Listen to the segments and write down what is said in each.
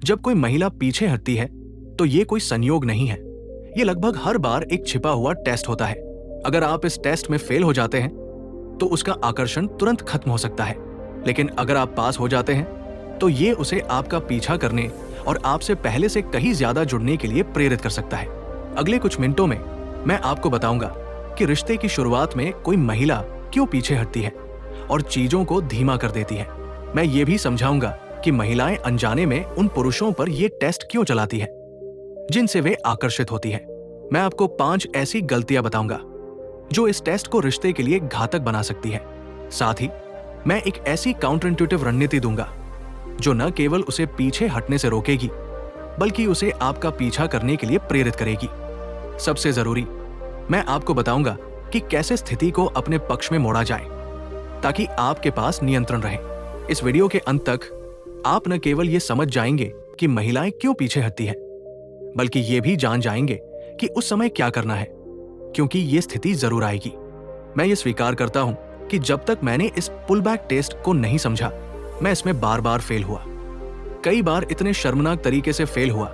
जब कोई महिला पीछे हटती है तो ये कोई संयोग नहीं है, ये लगभग हर बार एक छिपा हुआ टेस्ट होता है। अगर आप इस टेस्ट में फेल हो जाते हैं तो उसका आकर्षण तुरंत खत्म हो सकता है, लेकिन अगर आप पास हो जाते हैं तो ये उसे आपका पीछा करने और आपसे पहले से कहीं ज्यादा जुड़ने के लिए प्रेरित कर सकता है। अगले कुछ मिनटों में मैं आपको बताऊंगा कि रिश्ते की शुरुआत में कोई महिला क्यों पीछे हटती है और चीजों को धीमा कर देती है। मैं ये भी समझाऊंगा कि महिलाएं अनजाने में उन पुरुषों पर ये टेस्ट क्यों चलाती है जिनसे वे आकर्षित होती है। मैं आपको 5 ऐसी गलतियां बताऊंगा जो इस टेस्ट को रिश्ते के लिए घातक बना सकती है। साथ ही मैं एक ऐसी काउंटर इंट्यूटिव रणनीति दूंगा जो न केवल उसे पीछे हटने से रोकेगी बल्कि उसे आपका पीछा करने के लिए प्रेरित करेगी। सबसे जरूरी, मैं आपको बताऊंगा कि कैसे स्थिति को अपने पक्ष में मोड़ा जाए ताकि आपके पास नियंत्रण रहे। इस वीडियो के अंत तक आप न केवल ये समझ जाएंगे कि महिलाएं क्यों पीछे हटती है, बल्कि ये भी जान जाएंगे कि उस समय क्या करना है, क्योंकि ये स्थिति जरूर आएगी। मैं ये स्वीकार करता हूं कि जब तक मैंने इस पुल बैक टेस्ट को नहीं समझा, मैं इसमें बार बार फेल हुआ। कई बार इतने शर्मनाक तरीके से फेल हुआ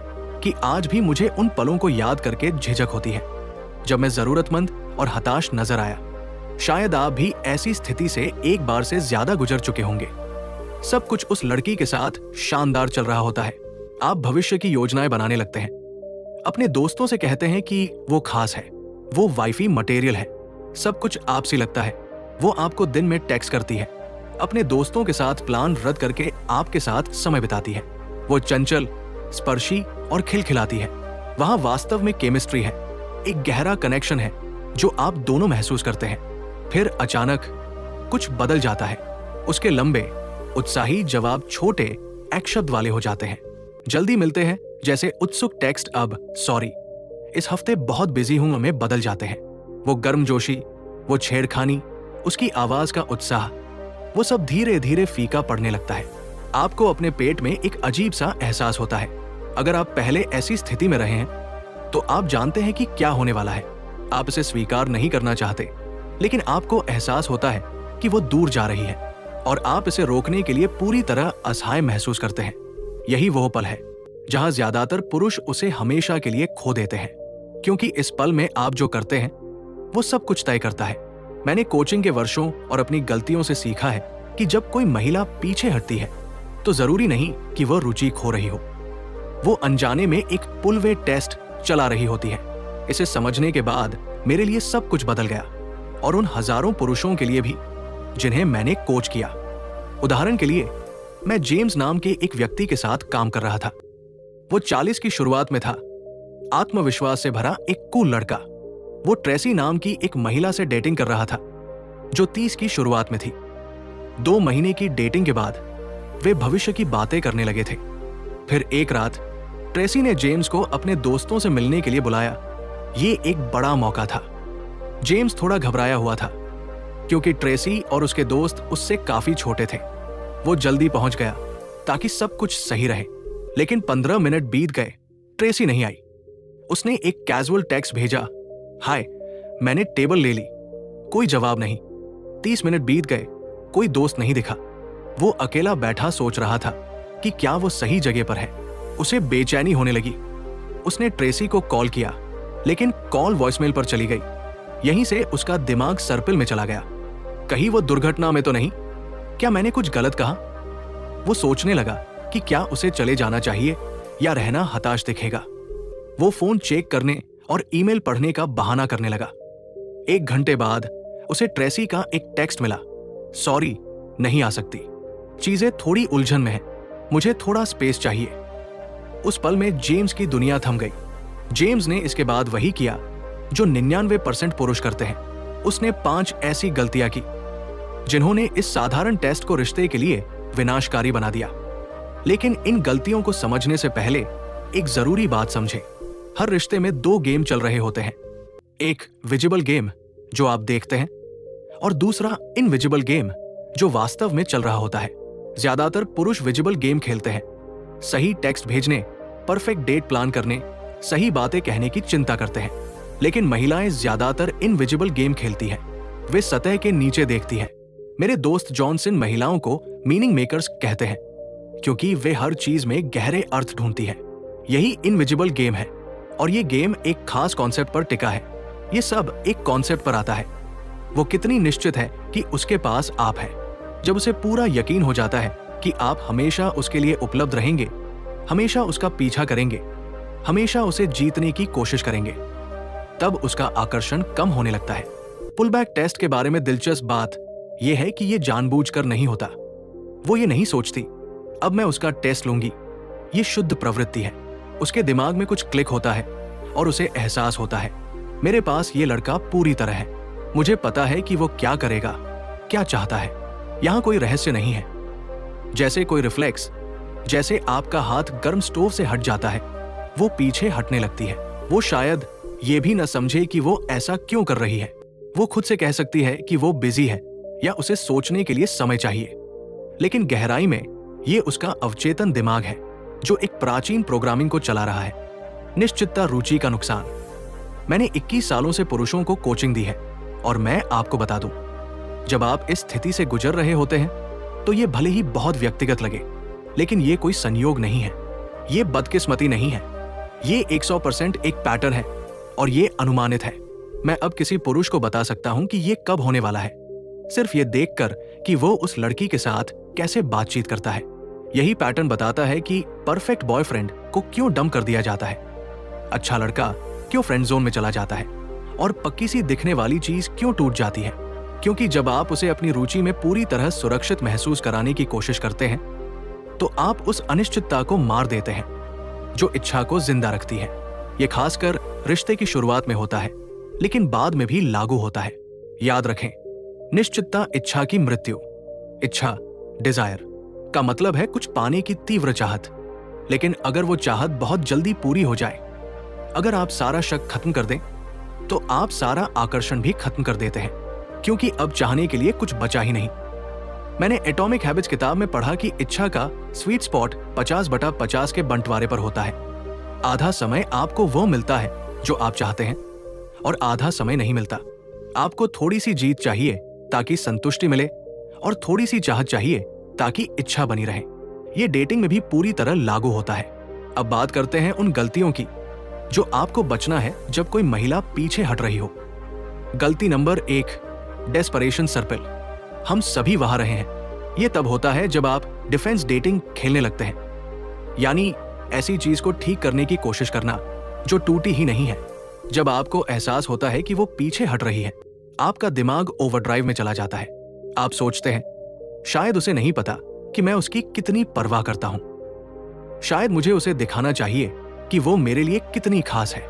कि आज भी मुझे उन पलों को याद करके झिझक होती है जब मैं जरूरतमंद और हताश नजर आया। शायद आप भी ऐसी स्थिति से एक बार से ज्यादा गुजर चुके होंगे। सब कुछ उस लड़की के साथ शानदार चल रहा होता है। आप भविष्य की योजनाएं बनाने लगते हैं, अपने दोस्तों से कहते हैं कि वो खास है, वो वाइफी मटेरियल है, सब कुछ आपसे लगता है। वो आपको दिन में टेक्स्ट करती है, अपने दोस्तों के साथ प्लान रद्द करके आपके साथ समय बिताती है। वो चंचल, स्पर्शी और खिलखिलाती है। वहां वास्तव में केमिस्ट्री है, एक गहरा कनेक्शन है जो आप दोनों महसूस करते हैं। फिर अचानक कुछ बदल जाता है। उसके लंबे, उत्साही जवाब छोटे एक शब्द वाले हो जाते हैं। जल्दी मिलते हैं जैसे उत्सुक टेक्स्ट अब सॉरी, इस हफ्ते बहुत बिजी हूं में बदल जाते हैं। वो गर्मजोशी, वो छेड़खानी, उसकी आवाज का उत्साह, वो सब धीरे धीरे फीका पड़ने लगता है। आपको अपने पेट में एक अजीब सा एहसास होता है। अगर आप पहले ऐसी स्थिति में रहे हैं तो आप जानते हैं कि क्या होने वाला है। आप इसे स्वीकार नहीं करना चाहते, लेकिन आपको एहसास होता है कि वो दूर जा रही है और आप इसे रोकने के लिए पूरी तरह असहाय महसूस करते हैं। यही वो पल है जहां ज्यादातर पुरुष उसे हमेशा के लिए खो देते हैं, क्योंकि इस पल में आप जो करते हैं वो सब कुछ तय करता है। मैंने कोचिंग के वर्षों और अपनी गलतियों से सीखा है कि जब कोई महिला पीछे हटती है तो जरूरी नहीं कि वह रुचि खो रही हो, वो अनजाने में एक पुल वे टेस्ट चला रही होती है। इसे समझने के बाद मेरे लिए सब कुछ बदल गया और उन हजारों पुरुषों के लिए भी जिन्हें मैंने कोच किया। उदाहरण के लिए, मैं जेम्स नाम के एक व्यक्ति के साथ काम कर रहा था। वो 40 की शुरुआत में था, आत्मविश्वास से भरा एक कूल लड़का। वो ट्रेसी नाम की एक महिला से डेटिंग कर रहा था जो 30 की शुरुआत में थी। 2 महीने की डेटिंग के बाद वे भविष्य की बातें करने लगे थे। फिर एक रात ट्रेसी ने जेम्स को अपने दोस्तों से मिलने के लिए बुलाया। ये एक बड़ा मौका था। जेम्स थोड़ा घबराया हुआ था क्योंकि ट्रेसी और उसके दोस्त उससे काफी छोटे थे। वो जल्दी पहुंच गया ताकि सब कुछ सही रहे, लेकिन 15 मिनट बीत गए, ट्रेसी नहीं आई। उसने एक कैजुअल टेक्स्ट भेजा, हाय मैंने टेबल ले ली। कोई जवाब नहीं। 30 मिनट बीत गए, कोई दोस्त नहीं दिखा। वो अकेला बैठा सोच रहा था कि क्या वो सही जगह पर है। उसे बेचैनी होने लगी। उसने ट्रेसी को कॉल किया, लेकिन कॉल वॉइसमेल पर चली गई। यहीं से उसका दिमाग सर्पिल में चला गया। कहीं वो दुर्घटना में तो नहीं? क्या मैंने कुछ गलत कहा? वो सोचने लगा कि क्या उसे चले जाना चाहिए या रहना हताश दिखेगा। वो फोन चेक करने और ईमेल पढ़ने का बहाना करने लगा। 1 घंटे बाद उसे ट्रेसी का एक टेक्स्ट मिला, सॉरी नहीं आ सकती, चीजें थोड़ी उलझन में हैं, मुझे थोड़ा स्पेस चाहिए। उस पल में जेम्स की दुनिया थम गई। जेम्स ने इसके बाद वही किया जो 99% पुरुष करते हैं। उसने 5 ऐसी गलतियां की जिन्होंने इस साधारण टेस्ट को रिश्ते के लिए विनाशकारी बना दिया। लेकिन इन गलतियों को समझने से पहले एक जरूरी बात समझे। हर रिश्ते में 2 गेम चल रहे होते हैं, एक विजिबल गेम जो आप देखते हैं और दूसरा इनविजिबल गेम जो वास्तव में चल रहा होता है। ज्यादातर पुरुष विजिबल गेम खेलते हैं, सही टेक्स्ट भेजने, परफेक्ट डेट प्लान करने, सही बातें कहने की चिंता करते हैं। लेकिन महिलाएं ज्यादातर इनविजिबल गेम खेलती हैं। वे सतह के नीचे देखती हैं। मेरे दोस्त जॉनसन महिलाओं को मीनिंग मेकर्स कहते हैं क्योंकि वे हर चीज में गहरे अर्थ ढूंढती है। यही इनविजिबल गेम है और ये गेम एक खास कॉन्सेप्ट पर टिका है। ये सब एक कॉन्सेप्ट पर आता है, वो कितनी निश्चित है कि उसके पास आप है। जब उसे पूरा यकीन हो जाता है कि आप हमेशा उसके लिए उपलब्ध रहेंगे, हमेशा उसका पीछा करेंगे, हमेशा उसे जीतने की कोशिश करेंगे, तब उसका आकर्षण कम होने लगता है। पुलबैक टेस्ट के बारे में दिलचस्प बात यह है कि यह जानबूझकर नहीं होता। वो ये नहीं सोचती अब मैं उसका टेस्ट लूंगी। ये शुद्ध प्रवृत्ति है। उसके दिमाग में कुछ क्लिक होता है और उसे एहसास होता है मेरे पास ये लड़का पूरी तरह है, मुझे पता है कि वो क्या करेगा, क्या चाहता है। यहां कोई रहस्य नहीं है। जैसे कोई रिफ्लेक्स, जैसे आपका हाथ गर्म स्टोव से हट जाता है, वो पीछे हटने लगती है। वो शायद ये भी न समझे कि वो ऐसा क्यों कर रही है। वो खुद से कह सकती है कि वो बिजी है या उसे सोचने के लिए समय चाहिए, लेकिन गहराई में ये उसका अवचेतन दिमाग है जो एक प्राचीन प्रोग्रामिंग को चला रहा है। निश्चितता रुचि का नुकसान। मैंने 21 सालों से पुरुषों को कोचिंग दी है और मैं आपको बता दूं, जब आप इस स्थिति से गुजर रहे होते हैं तो ये भले ही बहुत व्यक्तिगत लगे, लेकिन ये कोई संयोग नहीं है, ये बदकिस्मती नहीं है, ये 100% एक पैटर्न है और ये अनुमानित है। मैं अब किसी पुरुष को बता सकता हूं कि ये कब होने वाला है, सिर्फ ये देखकर कि वो उस लड़की के साथ कैसे बातचीत करता है। यही पैटर्न बताता है कि परफेक्ट बॉयफ्रेंड को क्यों डंप कर दिया जाता है, अच्छा लड़का क्यों फ्रेंड जोन में चला जाता है और पक्की सी दिखने वाली चीज क्यों टूट जाती है। क्योंकि जब आप उसे अपनी रुचि में पूरी तरह सुरक्षित महसूस कराने की कोशिश करते हैं तो आप उस अनिश्चितता को मार देते हैं जो इच्छा को जिंदा रखती है। यह खासकर रिश्ते की शुरुआत में होता है, लेकिन बाद में भी लागू होता है। याद रखें, निश्चितता इच्छा की मृत्यु। इच्छा, डिजायर का मतलब है कुछ पाने की तीव्र चाहत, लेकिन अगर वो चाहत बहुत जल्दी पूरी हो जाए, अगर आप सारा शक खत्म कर दें तो आप सारा आकर्षण भी खत्म कर देते हैं, क्योंकि अब चाहने के लिए कुछ बचा ही नहीं। मैंने एटॉमिक हैबिट्स किताब में पढ़ा कि इच्छा का स्वीट स्पॉट 50/50 के बंटवारे पर होता है। आधा समय आपको वो मिलता है जो आप चाहते हैं और आधा समय नहीं मिलता। आपको थोड़ी सी जीत चाहिए ताकि संतुष्टि मिले और थोड़ी सी चाहत चाहिए ताकि इच्छा बनी रहे। ये डेटिंग में भी पूरी तरह लागू होता है। अब बात करते हैं उन गलतियों की जो आपको बचना है जब कोई महिला पीछे हट रही हो। गलती नंबर 1, डेस्परेशन सर्पिल। हम सभी वहां रहे हैं। यह तब होता है जब आप डिफेंस डेटिंग खेलने लगते हैं, यानी ऐसी चीज को ठीक करने की कोशिश करना जो टूटी ही नहीं है। जब आपको एहसास होता है कि वो पीछे हट रही है, आपका दिमाग ओवरड्राइव में चला जाता है। आप सोचते हैं शायद उसे नहीं पता कि मैं उसकी कितनी परवाह करता हूं, शायद मुझे उसे दिखाना चाहिए कि वो मेरे लिए कितनी खास है।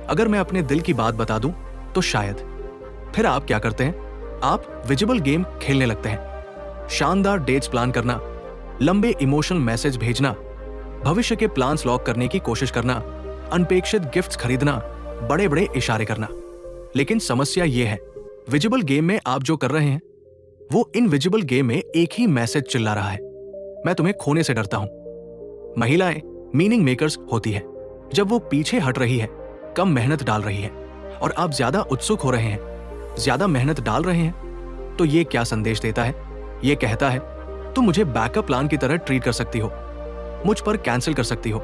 अगर मैं अपने दिल की बात बता दूं तो शायद। फिर आप क्या करते हैं? आप विजिबल गेम खेलने लगते हैं। शानदार डेट्स प्लान करना, लंबे इमोशनल मैसेज भेजना, भविष्य के प्लान्स लॉक करने की कोशिश करना, अनपेक्षित गिफ्ट्स खरीदना, बड़े बड़े इशारे करना। लेकिन समस्या यह है, विजिबल गेम में आप जो कर रहे हैं वो इनविजिबल गेम में एक ही मैसेज चिल्ला रहा है, मैं तुम्हें खोने से डरता हूं। महिलाएं मीनिंग मेकर्स होती है। जब वो पीछे हट रही है, कम मेहनत डाल रही है और आप ज्यादा उत्सुक हो रहे हैं, ज्यादा मेहनत डाल रहे हैं, तो ये क्या संदेश देता है? ये कहता है तुम मुझे बैकअप प्लान की तरह ट्रीट कर सकती हो, मुझ पर कैंसिल कर सकती हो,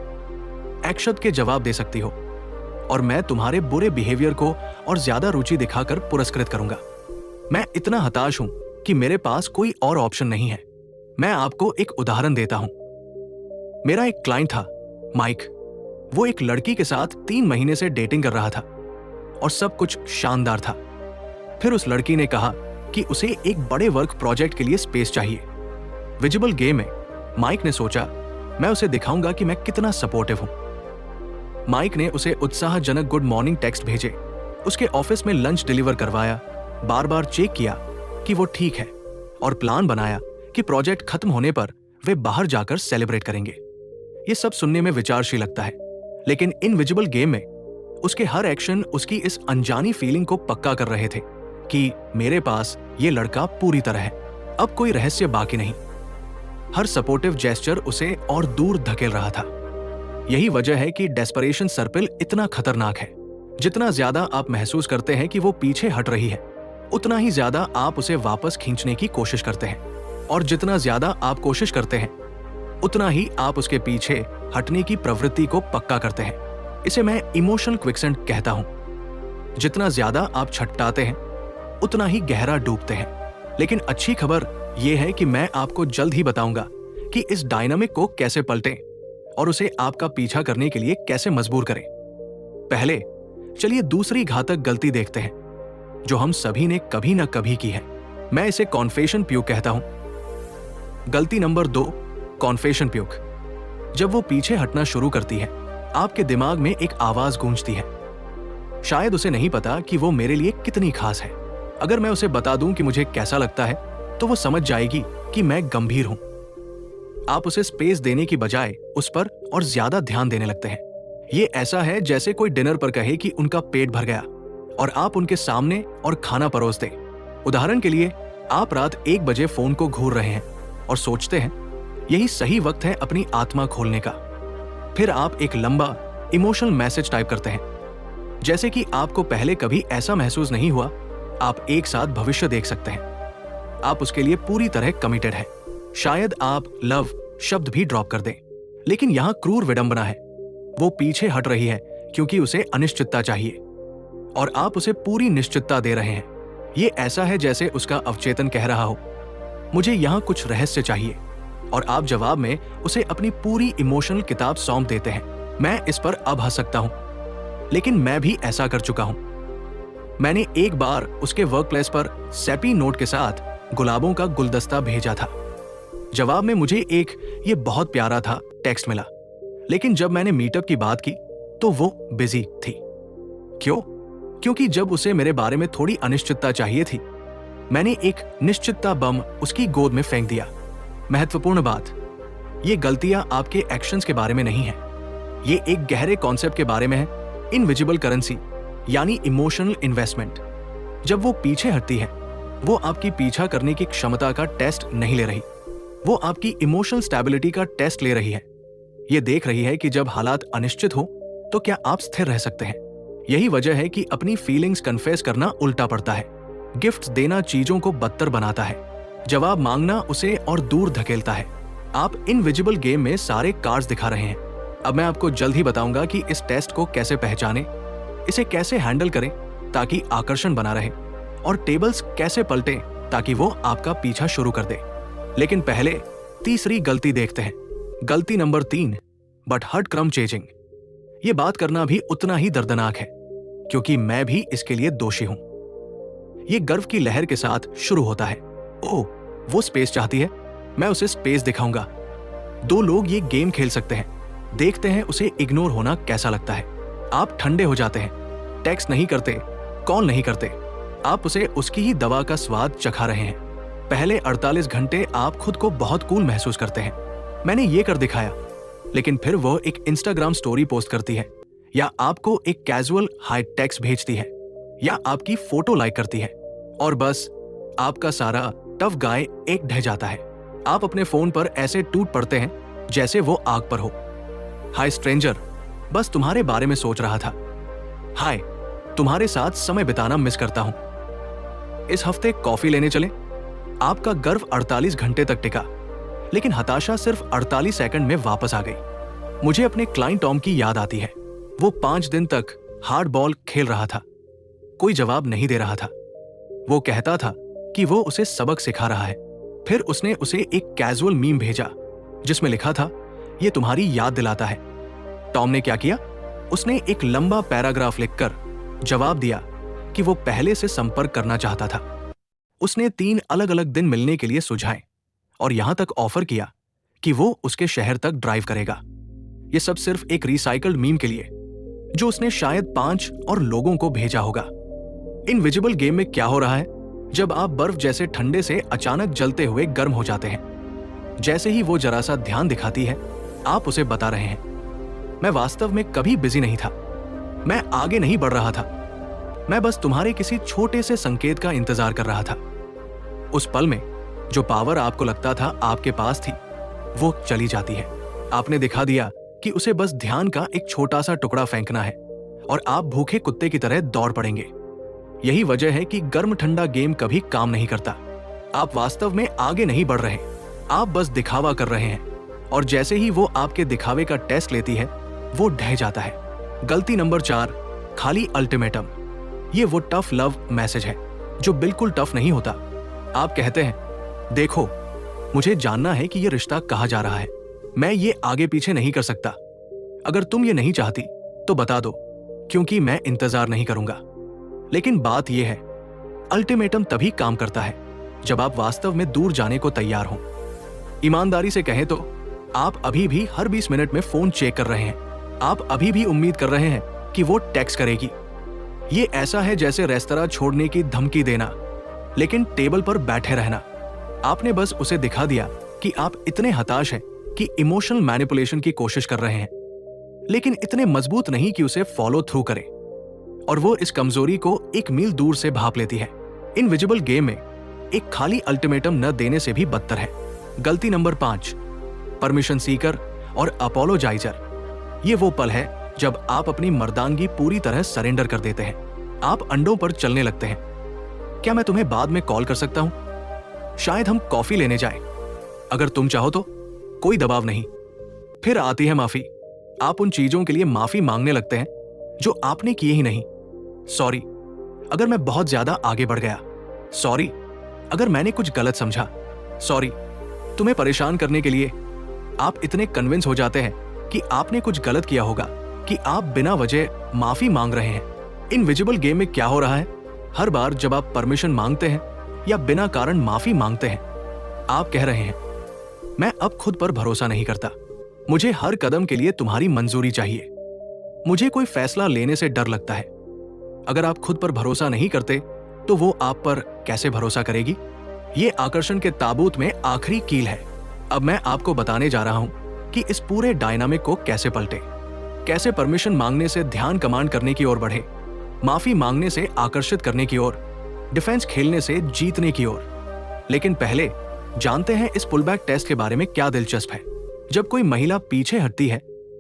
एक्शन के जवाब दे सकती हो और मैं तुम्हारे बुरे बिहेवियर को और ज्यादा रुचि दिखाकर पुरस्कृत करूंगा। मैं इतना हताश हूं कि मेरे पास कोई और ऑप्शन नहीं है। मैं आपको एक उदाहरण देता हूं। मेरा एक क्लाइंट था, माइक। वो एक लड़की के साथ 3 महीने से डेटिंग कर रहा था और सब कुछ शानदार था। फिर उस लड़की ने कहा कि उसे एक बड़े वर्क प्रोजेक्ट के लिए स्पेस चाहिए। विजिबल गेम में माइक ने सोचा मैं उसे दिखाऊंगा कि मैं कितना सपोर्टिव हूं। माइक ने उसे उत्साहजनक गुड मॉर्निंग टेक्स्ट भेजे, उसके ऑफिस में लंच डिलीवर करवाया, बार बार चेक किया कि वो ठीक है और प्लान बनाया कि प्रोजेक्ट खत्म होने पर वे बाहर जाकर सेलिब्रेट करेंगे। ये सब सुनने में विचारशील लगता है, लेकिन इनविजिबल गेम में उसके हर एक्शन उसकी इस अनजानी फीलिंग को पक्का कर रहे थे कि मेरे पास ये लड़का पूरी तरह है, अब कोई रहस्य बाकी नहीं। हर सपोर्टिव जेस्चर उसे और दूर धकेल रहा था। यही वजह है कि डेस्परेशन सर्पिल इतना खतरनाक है। जितना ज्यादा आप महसूस करते हैं कि वो पीछे हट रही है, उतना ही ज्यादा आप उसे वापस खींचने की कोशिश करते हैं, और जितना ज्यादा आप कोशिश करते हैं उतना ही आप उसके पीछे हटने की प्रवृत्ति को पक्का करते हैं। इसे मैं इमोशनल क्विकसेंट कहता हूं। जितना ज्यादा आप छटपटाते हैं उतना ही गहरा डूबते हैं। लेकिन अच्छी खबर यह है कि मैं आपको जल्द ही बताऊंगा कि इस डायनामिक को कैसे पलटें और उसे आपका पीछा करने के लिए कैसे मजबूर करें। पहले चलिए दूसरी घातक गलती देखते हैं जो हम सभी ने कभी ना कभी की है। मैं इसे कॉन्फेशन प्यूक कहता हूं। गलती नंबर 2, कॉन्फेशन प्यूक। जब वो पीछे हटना शुरू करती है, आपके दिमाग में एक आवाज गूंजती है। शायद उसे नहीं पता कि वो मेरे लिए कितनी खास है। अगर मैं उसे बता दूं कि मुझे कैसा लगता है, तो वो समझ जाएगी कि मैं गंभीर हूं। आप उसे स्पेस देने की बजाय उस पर और ज्यादा ध्यान देने लगते हैं। ये ऐसा है जैसे कोई डिनर पर कहे कि उनका पेट भर गया और आप उनके सामने और खाना परोस दें। उदाहरण के लिए, आप रात 1 बजे फोन को घूर रहे हैं और सोचते हैं यही सही वक्त है अपनी आत्मा खोलने का। फिर आप एक लंबा इमोशनल मैसेज टाइप करते हैं, जैसे कि आपको पहले कभी ऐसा महसूस नहीं हुआ। आप एक साथ भविष्य देख सकते हैं। आप उसके लिए पूरी तरह कमिटेड है। शायद आप लव शब्द भी ड्रॉप कर दें। लेकिन यहां क्रूर विडंबना है। वो पीछे हट रही है क्योंकि उसे अनिश्चितता चाहिए और आप उसे पूरी निश्चितता दे रहे हैं। ये ऐसा है जैसे उसका अवचेतन कह रहा हो, मुझे यहां कुछ रहस्य चाहिए, और आप जवाब में उसे अपनी पूरी इमोशनल किताब सौंप देते हैं। मैं इस पर अब हंस सकता हूं, लेकिन मैं भी ऐसा कर चुका हूं। मैंने एक बार उसके वर्क प्लेस पर सेपी नोट के साथ गुलाबों का गुलदस्ता भेजा था। जवाब में मुझे एक ये बहुत प्यारा था टेक्स्ट मिला, लेकिन जब मैंने मीटअप की बात की तो वो बिजी थी। क्यों? क्योंकि जब उसे मेरे बारे में थोड़ी अनिश्चितता चाहिए थी, मैंने एक निश्चितता बम उसकी गोद में फेंक दिया। महत्वपूर्ण बात, ये गलतियां आपके एक्शंस के बारे में नहीं है। ये एक गहरे कॉन्सेप्ट के बारे में है, इनविजिबल करेंसी, यानी इमोशनल इन्वेस्टमेंट। जब वो पीछे हटती है, वो आपकी पीछा करने की क्षमता का टेस्ट नहीं ले रही, वो आपकी इमोशनल स्टेबिलिटी का टेस्ट ले रही है। ये देख रही है कि जब हालात अनिश्चित हो तो क्या आप स्थिर रह सकते हैं। यही वजह है कि अपनी फीलिंग्स कन्फेस करना उल्टा पड़ता है। गिफ्ट देना चीजों को बदतर बनाता है, जवाब मांगना उसे और दूर धकेलता है। आप इनविजिबल गेम में सारे कार्ड्स दिखा रहे हैं। अब मैं आपको जल्द ही बताऊंगा कि इस टेस्ट को कैसे पहचानें, इसे कैसे हैंडल करें ताकि आकर्षण बना रहे, और टेबल्स कैसे पलटें ताकि वो आपका पीछा शुरू कर दे। लेकिन पहले तीसरी गलती देखते हैं। गलती नंबर 3, बट हर्ट क्रम चेजिंग। ये बात करना भी उतना ही दर्दनाक है, क्योंकि मैं भी इसके लिए दोषी हूं। ये गर्व की लहर के साथ शुरू होता है। ओह, वो स्पेस चाहती है, मैं उसे स्पेस दिखाऊंगा। 2 लोग ये गेम खेल सकते हैं, देखते हैं उसे इग्नोर होना कैसा लगता है। आप ठंडे हो जाते हैं, टेक्स्ट नहीं करते, कॉल नहीं करते। आप उसे उसकी ही दवा का स्वाद चखा रहे हैं। पहले 48 घंटे आप खुद को बहुत कूल महसूस करते हैं, मैंने ये कर दिखाया। लेकिन फिर वो एक इंस्टाग्राम स्टोरी पोस्ट करती है, या आपको एक कैजुअल हाई टेक्स्ट भेजती है, या आपकी फोटो लाइक करती है, और बस आपका सारा टफ गाय एक ढह जाता है। आप अपने फोन पर ऐसे टूट पड़ते हैं जैसे वो आग पर हो। हाय स्ट्रेंजर, बस तुम्हारे बारे में सोच रहा था। हाय, तुम्हारे साथ समय बिताना मिस करता हूं। इस हफ्ते कॉफी लेने चले। आपका गर्व 48 घंटे तक टिका, लेकिन हताशा सिर्फ 48 सेकंड में वापस आ गई। मुझे अपने क्लाइंट टॉम की याद आती है। वो 5 दिन तक हार्ड बॉल खेल रहा था, कोई जवाब नहीं दे रहा था। वो कहता था कि वो उसे सबक सिखा रहा है। फिर उसने उसे एक कैजुअल मीम भेजा जिसमें लिखा था, ये तुम्हारी याद दिलाता है। टॉम ने क्या किया? उसने एक लंबा पैराग्राफ लिखकर जवाब दिया कि वो पहले से संपर्क करना चाहता था। उसने 3 अलग अलग दिन मिलने के लिए सुझाए और यहां तक ऑफर किया कि वो उसके शहर तक ड्राइव करेगा। ये सब सिर्फ एक रिसाइकल्ड मीम के लिए, जो उसने शायद 5 और लोगों को भेजा होगा। इनविजिबल गेम में क्या हो रहा है? जब आप बर्फ जैसे ठंडे से अचानक जलते हुए गर्म हो जाते हैं। जैसे ही वो जरा सा ध्यान दिखाती है, आप उसे बता रहे हैं, मैं वास्तव में कभी बिजी नहीं था, मैं आगे नहीं बढ़ रहा था, मैं बस तुम्हारे किसी छोटे से संकेत का इंतजार कर रहा था। उस पल में जो पावर आपको लगता था आपके पास थी, वो चली जाती है। आपने दिखा दिया कि उसे बस ध्यान का एक छोटा सा टुकड़ा फेंकना है और आप भूखे कुत्ते की तरह दौड़ पड़ेंगे। यही वजह है कि गर्म ठंडा गेम कभी काम नहीं करता। आप वास्तव में आगे नहीं बढ़ रहे, आप बस दिखावा कर रहे हैं और जैसे ही वो आपके दिखावे का टेस्ट लेती है वो ढह जाता है। गलती नंबर 4, खाली अल्टीमेटम। ये वो टफ लव मैसेज है जो बिल्कुल टफ नहीं होता। आप कहते हैं, देखो मुझे जानना है कि ये रिश्ता कहाँ जा रहा है, मैं ये आगे पीछे नहीं कर सकता। अगर तुम ये नहीं चाहती तो बता दो, क्योंकि मैं इंतजार नहीं करूंगा। लेकिन बात यह है, अल्टीमेटम तभी काम करता है जब आप वास्तव में दूर जाने को तैयार हो। ईमानदारी से कहें तो आप अभी भी हर 20 मिनट में फोन चेक कर रहे हैं। आप अभी भी उम्मीद कर रहे हैं कि वो टेक्स्ट करेगी। ये ऐसा है जैसे रेस्तरां छोड़ने की धमकी देना, लेकिन टेबल पर बैठे रहना। आपने बस उसे दिखा दिया कि आप इतने हताश हैं कि इमोशनल मैनिपुलेशन की कोशिश कर रहे हैं, लेकिन इतने मजबूत नहीं कि उसे फॉलो थ्रू करे। और वो इस कमजोरी को एक मील दूर से भांप लेती है। इनविजिबल गेम में एक खाली अल्टीमेटम न देने से भी बदतर है। गलती नंबर 5, परमिशन सीकर और अपोलोजाइजर। ये वो पल है जब आप अपनी मर्दानगी पूरी तरह सरेंडर कर देते हैं। आप अंडों पर चलने लगते हैं। क्या मैं तुम्हें बाद में कॉल कर सकता हूं? शायद हम कॉफी लेने जाएं। अगर तुम चाहो तो। कोई दबाव नहीं। फिर आती है माफी। आप उन चीजों के लिए माफी मांगने लगते हैं जो आपने किए ही नहीं। सॉरी अगर मैं बहुत ज्यादा आगे बढ़ गया। सॉरी अगर मैंने कुछ गलत समझा। सॉरी तुम्हें परेशान करने के लिए। आप इतने कन्विंस हो जाते हैं कि आपने कुछ गलत किया होगा कि आप बिना वजह माफी मांग रहे हैं। इनविजिबल गेम में क्या हो रहा है, हर बार जब आप परमिशन मांगते हैं या बिना कारण माफी मांगते हैं, आप कह रहे हैं, मैं अब खुद पर भरोसा नहीं करता। मुझे हर कदम के लिए तुम्हारी मंजूरी चाहिए। मुझे कोई फैसला लेने से डर लगता है। अगर आप खुद पर भरोसा नहीं करते तो वो आप पर कैसे भरोसा करेगी? ये आकर्षण के ताबूत में आखिरी कील है। अब मैं आपको बताने जा रहा हूं कि इस पूरे डायनामिक को कैसे पलटे, कैसे परमिशन मांगने से ध्यान कमांड करने की ओर बढ़े, माफी मांगने से आकर्षित करने की ओर, डिफेंस खेलने से जीतने की ओर। लेकिन पहले जानते हैं इस पुलबैक टेस्ट के बारे में क्या दिलचस्प है। जब कोई महिला पीछे हटती है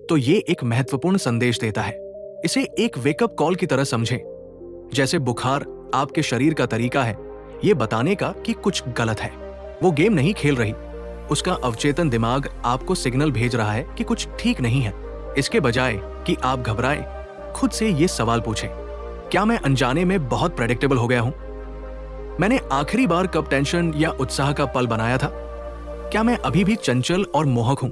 तो ये एक महत्वपूर्ण संदेश देता है। इसे एक वेकअप कॉल की तरह समझें। जैसे बुखार आपके शरीर का तरीका है ये बताने का कि कुछ गलत है। वो गेम नहीं खेल रही, उसका अवचेतन दिमाग आपको सिग्नल भेज रहा है कि कुछ ठीक नहीं है। इसके बजाय कि आप घबराएं, खुद से ये सवाल पूछें, क्या मैं अनजाने में बहुत प्रेडिक्टेबल हो गया हूं? मैंने आखिरी बार कब टेंशन या उत्साह का पल बनाया था? क्या मैं अभी भी चंचल और मोहक हूं,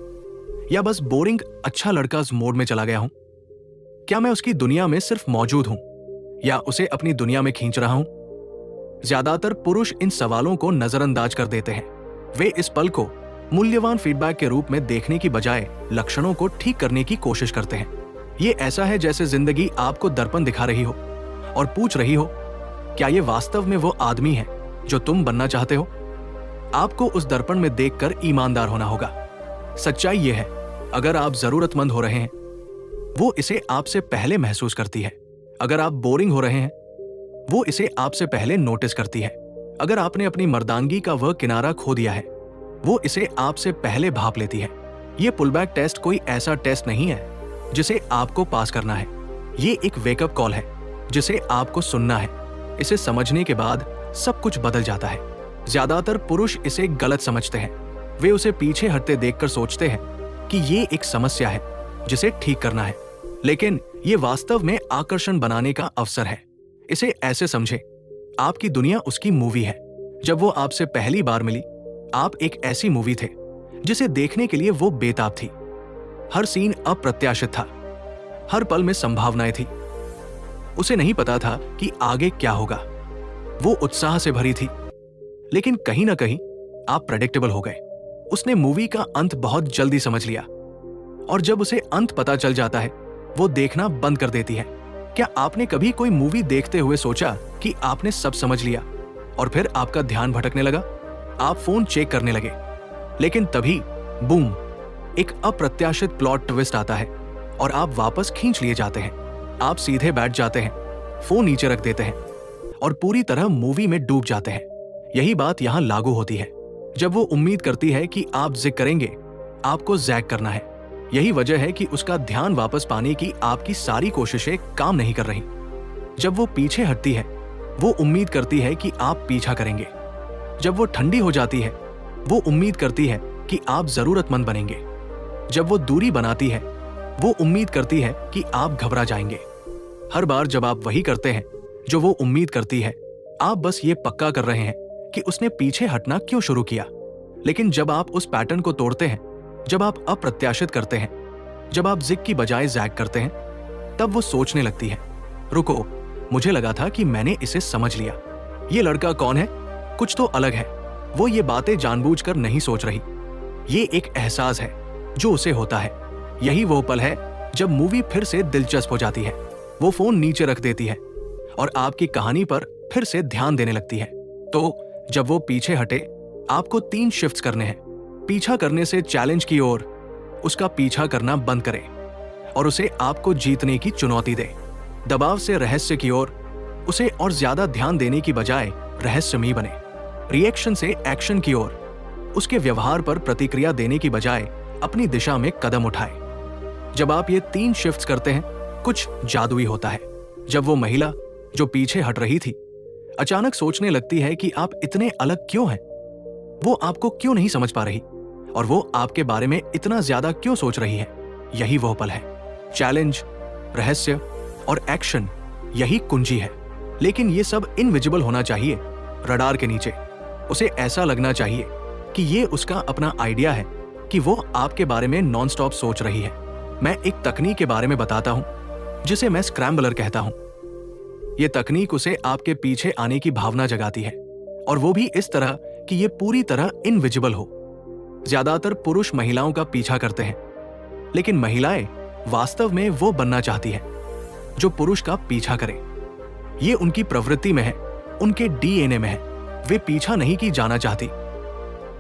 या बस बोरिंग अच्छा लड़का मोड में चला गया हूं? क्या मैं उसकी दुनिया में सिर्फ मौजूद हूं या उसे अपनी दुनिया में खींच रहा हूं? ज्यादातर पुरुष इन सवालों को नजरअंदाज कर देते हैं। वे इस पल को मूल्यवान फीडबैक के रूप में देखने की बजाय लक्षणों को ठीक करने की कोशिश करते हैं। ये ऐसा है जैसे जिंदगी आपको दर्पण दिखा रही हो और पूछ रही हो, क्या ये वास्तव में वो आदमी है जो तुम बनना चाहते हो? आपको उस दर्पण में देखकर ईमानदार होना होगा। सच्चाई ये है, अगर आप जरूरतमंद हो रहे हैं, वो इसे आपसे पहले महसूस करती है। अगर आप बोरिंग हो रहे हैं, वो इसे आपसे पहले नोटिस करती है। अगर आपने अपनी मर्दानगी का वह किनारा खो दिया है, वो इसे आपसे पहले भांप लेती है। ये पुलबैक टेस्ट कोई ऐसा टेस्ट नहीं है जिसे आपको पास करना है। ये एक वेकअप कॉल है जिसे आपको सुनना है। इसे समझने के बाद सब कुछ बदल जाता है। ज्यादातर पुरुष इसे गलत समझते हैं। वे उसे पीछे हटते देखकर सोचते हैं कि ये एक समस्या है जिसे ठीक करना है, लेकिन ये वास्तव में आकर्षण बनाने का अवसर है। इसे ऐसे समझें, आपकी दुनिया उसकी मूवी है। जब वो आपसे पहली बार मिली, आप एक ऐसी मूवी थे जिसे देखने के लिए वो बेताब थी। हर सीन अप्रत्याशित था, हर पल में संभावनाएं थी। उसे नहीं पता था कि आगे क्या होगा। वो उत्साह से भरी थी, लेकिन कहीं ना कहीं आप प्रेडिक्टेबल हो गए। उसने मूवी का अंत बहुत जल्दी समझ लिया, और जब उसे अंत पता चल जाता है, वो देखना बंद कर देती है। क्या आपने कभी कोई मूवी देखते हुए सोचा कि आपने सब समझ लिया और फिर आपका ध्यान भटकने लगा? आप फोन चेक करने लगे, लेकिन तभी बूम, एक अप्रत्याशित प्लॉट ट्विस्ट आता है और आप वापस खींच लिए जाते हैं। आप सीधे बैठ जाते हैं, फोन नीचे रख देते हैं और पूरी तरह मूवी में डूब जाते हैं। यही बात यहां लागू होती है। जब वो उम्मीद करती है कि आप जिक करेंगे, आपको जैक करना है। यही वजह है कि उसका ध्यान वापस पाने की आपकी सारी कोशिशें काम नहीं कर रही। जब वो पीछे हटती है, वो उम्मीद करती है कि आप पीछा करेंगे। जब वो ठंडी हो जाती है, वो उम्मीद करती है कि आप जरूरतमंद बनेंगे। जब वो दूरी बनाती है, वो उम्मीद करती है कि आप घबरा जाएंगे। हर बार जब आप वही करते हैं जो वो उम्मीद करती है, आप बस ये पक्का कर रहे हैं कि उसने पीछे हटना क्यों शुरू किया। लेकिन जब आप उस पैटर्न को तोड़ते हैं, जब आप अप्रत्याशित करते हैं, जब आप जिग की बजाय जैग करते हैं, तब वो सोचने लगती है, रुको, मुझे लगा था कि मैंने इसे समझ लिया। ये लड़का कौन है? कुछ तो अलग है। वो ये बातें जानबूझकर नहीं सोच रही। ये एक एहसास है जो उसे होता है। यही वो पल है जब मूवी फिर से दिलचस्प हो जाती है। वो फोन नीचे रख देती है और आपकी कहानी पर फिर से ध्यान देने लगती है। तो जब वो पीछे हटे, आपको 3 शिफ्ट्स करने हैं। पीछा करने से चैलेंज की ओर, उसका पीछा करना बंद करे और उसे आपको जीतने की चुनौती दे। दबाव से रहस्य की ओर, उसे और ज्यादा ध्यान देने की बजाय रहस्यमयी बने। रिएक्शन से एक्शन की ओर, उसके व्यवहार पर प्रतिक्रिया देने की बजाय अपनी दिशा में कदम उठाए। जब आप ये 3 शिफ्ट्स करते हैं, कुछ जादुई होता है। जब वो महिला जो पीछे हट रही थी अचानक सोचने लगती है कि आप इतने अलग क्यों हैं, वो आपको क्यों नहीं समझ पा रही और वो आपके बारे में इतना ज्यादा क्यों सोच रही है। यही वो पल है। चैलेंज, रहस्य और एक्शन, यही कुंजी है। लेकिन ये सब इनविजिबल होना चाहिए, रडार के नीचे। उसे ऐसा लगना चाहिए कि ये उसका अपना आइडिया है, कि वो आपके बारे में नॉनस्टॉप सोच रही है। मैं एक तकनीक के बारे में बताता हूं जिसे मैं स्क्रैम्बलर कहता हूं। ये तकनीक उसे आपके पीछे आने की भावना जगाती है, और वो भी इस तरह कि ये पूरी तरह इनविजिबल हो। ज्यादातर पुरुष महिलाओं का पीछा करते हैं, लेकिन महिलाएं वास्तव में वो बनना चाहती हैं जो पुरुष का पीछा करे। ये उनकी प्रवृत्ति में है, उनके डीएनए में है। वे पीछा नहीं की जाना चाहती।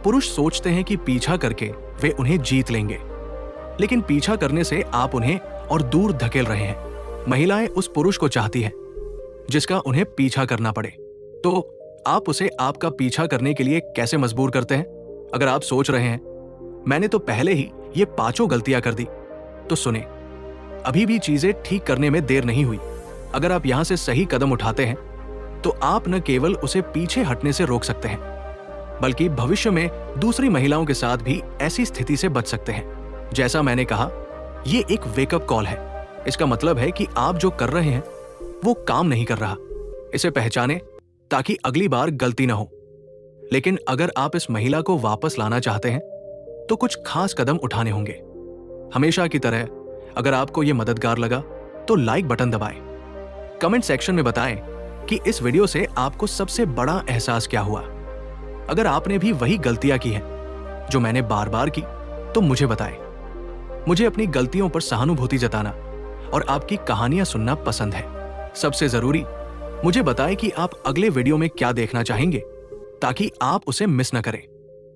पुरुष सोचते हैं कि पीछा करके वे उन्हें जीत लेंगे, लेकिन पीछा करने से आप उन्हें और दूर धकेल रहे हैं। महिलाएं उस पुरुष को चाहती हैं जिसका उन्हें पीछा करना पड़े। तो आप उसे आपका पीछा करने के लिए कैसे मजबूर करते हैं? अगर आप सोच रहे हैं मैंने तो पहले ही ये 5 गलतियां कर दी, तो सुने, अभी भी चीजें ठीक करने में देर नहीं हुई। अगर आप यहां से सही कदम उठाते हैं तो आप न केवल उसे पीछे हटने से रोक सकते हैं, बल्कि भविष्य में दूसरी महिलाओं के साथ भी ऐसी स्थिति से बच सकते हैं। जैसा मैंने कहा, ये एक वेकअप कॉल है। इसका मतलब है कि आप जो कर रहे हैं वो काम नहीं कर रहा। इसे पहचाने ताकि अगली बार गलती न हो। लेकिन अगर आप इस महिला को वापस लाना चाहते हैं तो कुछ खास कदम उठाने होंगे। हमेशा की तरह, अगर आपको यह मददगार लगा तो लाइक बटन दबाएं। कमेंट सेक्शन में बताएं कि इस वीडियो से आपको सबसे बड़ा एहसास क्या हुआ। अगर आपने भी वही गलतियां की हैं जो मैंने बार बार की, तो मुझे बताएं। मुझे अपनी गलतियों पर सहानुभूति जताना और आपकी कहानियां सुनना पसंद है। सबसे जरूरी, मुझे बताएं कि आप अगले वीडियो में क्या देखना चाहेंगे, ताकि आप उसे मिस न करें।